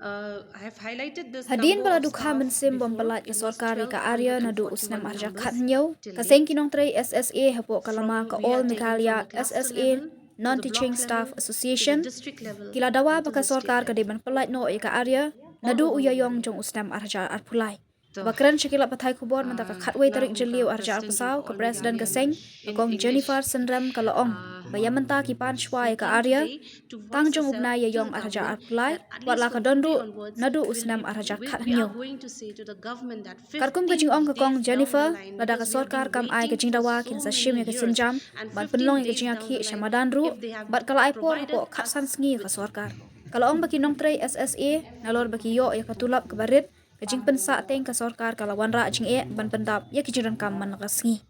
I have highlighted this Hadin number bala of dukha staff mensim bom before. pelat ke It was sorkari ka Arrear nadu usnam 1,241 arja numbers khatnyo till ka date. sengki Nongtrei SSA hapo kalama ka We all are taking from Meghalaya the cluster SSA level to the Non-Teaching block Staff level to the Association district level kila dawa and to baka the state sorkar ka level, deban pelat no ka Arrear all nadu over uyayong Meghalaya. jong usnam arja arpulai So, bakran shikila pathai kubor manta ka khatwei मैं tarik हूँ jeliu arja president of arpusau ka all president ka Meghalayan seng ka in kong English. Jennifer Sendram ka laong bayamanta ki pan shwai We ka came Arrear today to tang voice jong ourselves ubnai to the yayong arja government arpulai that at wat least la ka from dondu today onwards, nadu usnam arja we are khatnyo going to say to the government that Karkum 15 kajing ong kong days down the Jennifer line, lada ka because we have sorkar been kam ai waiting kajing for dawa kin so sa many shim ya years, kesinjam and ban 15 penlong ya days kajing down the akhi line, Madan ru if they have bat kala ai por provided hapo us khatsan sngi ka with sorkar kalau ong baki Nongtrei SSA nalor baki yo ya katulap ke barit kajing pensa teng ka sorkar kala wanra jing e ban pendap ya kajing ran kam man ka sngi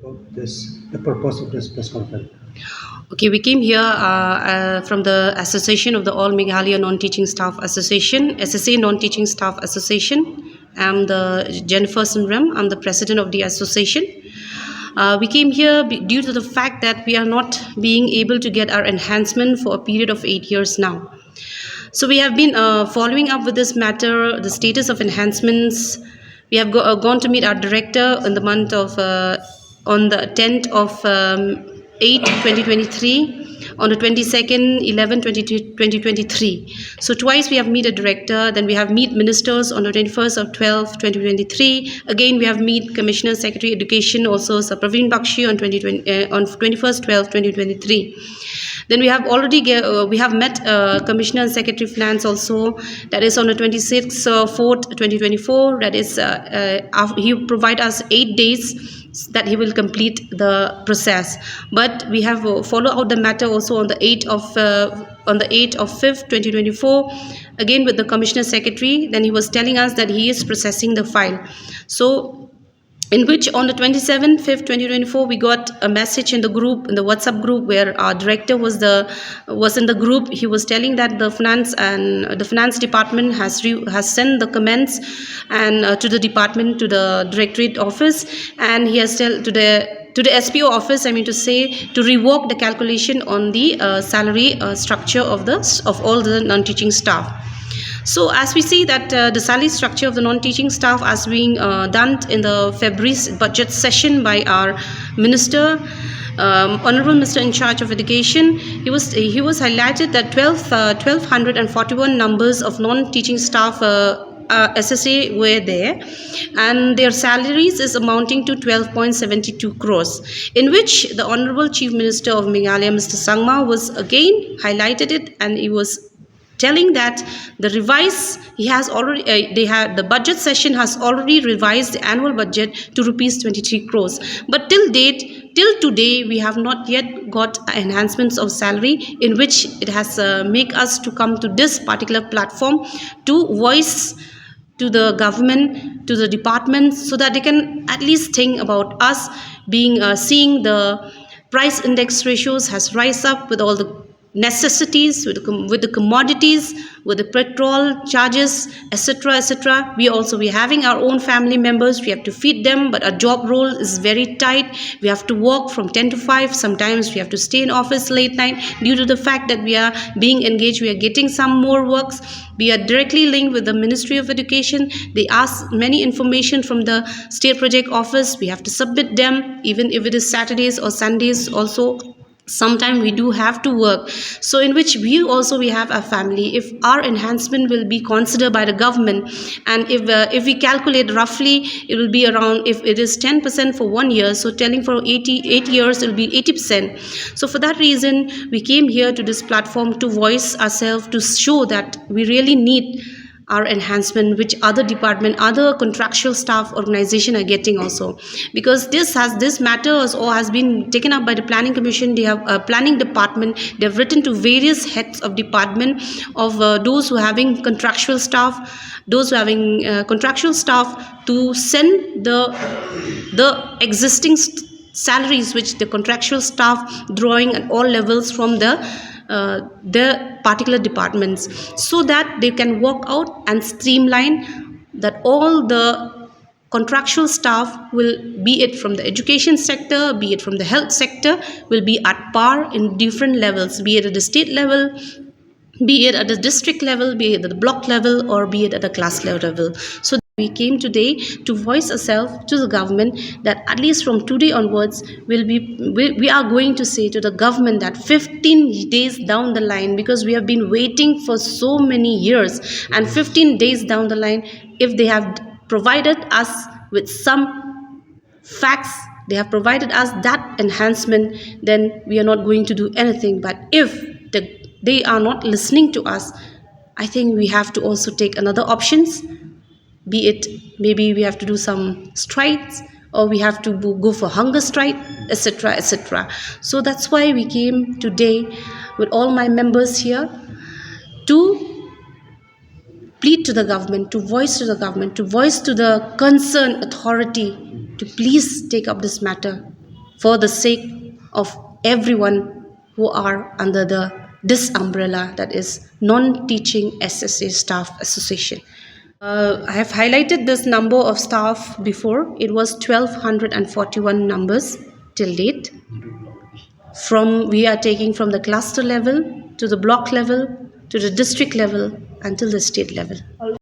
about this, the purpose of this press conference. Okay, we came here from the Association of the All Meghalaya Non-Teaching Staff Association, SSA Non-Teaching Staff Association. I'm the Jennifer Sunram. I'm the president of the association. We came here due to the fact that we are not being able to get our enhancement for a period of 8 years now. So we have been following up with this matter, the status of enhancements. We have gone to meet our director in the month of, on the 10th of 8, 2023, on the 22nd, 11, 2023. So twice we have meet a director, then we have meet ministers on the 21st of 12, 2023. Again, we have meet Commissioner Secretary Education, also Sir Praveen Bakshi on 21st 12, 2023. Then we have already we have met Commissioner and Secretary Finance also. That is on the 26th 4th 2024. That is he provide us 8 days that he will complete the process. But we have follow out the matter also on the 8th of 5th 2024. Again with the Commissioner Secretary. Then he was telling us that he is processing the file. So in which on the 27th 5th 2024 we got a message in the group, in the WhatsApp group, where our director was in the group. He was telling that the finance department has sent the comments and to the department, to the directorate office, and he has tell to the SPO office, I mean to say, to revoke the calculation on the salary structure of all the non-teaching staff. So as we see that the salary structure of the non-teaching staff as being done in the February budget session by our minister, Honorable Minister in charge of education, he was highlighted that 1,241 numbers of non-teaching staff SSA were there, and their salaries is amounting to 12.72 crores, in which the Honorable Chief Minister of Meghalaya, Mr. Sangma, was again highlighted it, and he was telling that the revise he has already the budget session has already revised the annual budget to rupees 23 crores, but till today we have not yet got enhancements of salary, in which it has make us to come to this particular platform to voice to the government, to the departments, so that they can at least think about us being seeing the price index ratios has rise up with all the necessities, with the commodities, with the petrol charges, etc., etc. We having our own family members, we have to feed them, but our job role is very tight. We have to work from 10 to 5. Sometimes we have to stay in office late night due to the fact that we are being engaged, we are getting some more works. We are directly linked with the Ministry of Education. They ask many information from the state project office. We have to submit them, even if it is Saturdays or Sundays also. Sometimes we do have to work, so in which we have a family. If our enhancement will be considered by the government, and if we calculate roughly, it will be around, if it is 10% for 1 year, so telling for 88 years it will be 80%. So for that reason we came here to this platform to voice ourselves, to show that we really need our enhancement, which other department, other contractual staff organization are getting also, because this matter has been taken up by the planning commission. They have planning department, they have written to various heads of department of those who are having contractual staff, to send the existing salaries which the contractual staff drawing at all levels from the particular departments, so that they can work out and streamline that all the contractual staff will, be it from the education sector, be it from the health sector, will be at par in different levels, be it at the state level, be it at the district level, be it at the block level, or be it at the class level. So we came today to voice ourselves to the government that at least from today onwards we are going to say to the government that 15 days down the line, because we have been waiting for so many years, and 15 days down the line, if they have provided us with some facts, they have provided us that enhancement, then we are not going to do anything. But if they are not listening to us, I think we have to also take another options, be it maybe we have to do some strikes, or we have to go for hunger strike, etc., etc. So that's why we came today with all my members here to plead to the government, to voice to the government, to voice to the concerned authority to please take up this matter for the sake of everyone who are under this umbrella, that is Non-Teaching SSA Staff Association. I have highlighted this number of staff before. It was 1241 numbers till date. We are taking from the cluster level to the block level to the district level until the state level.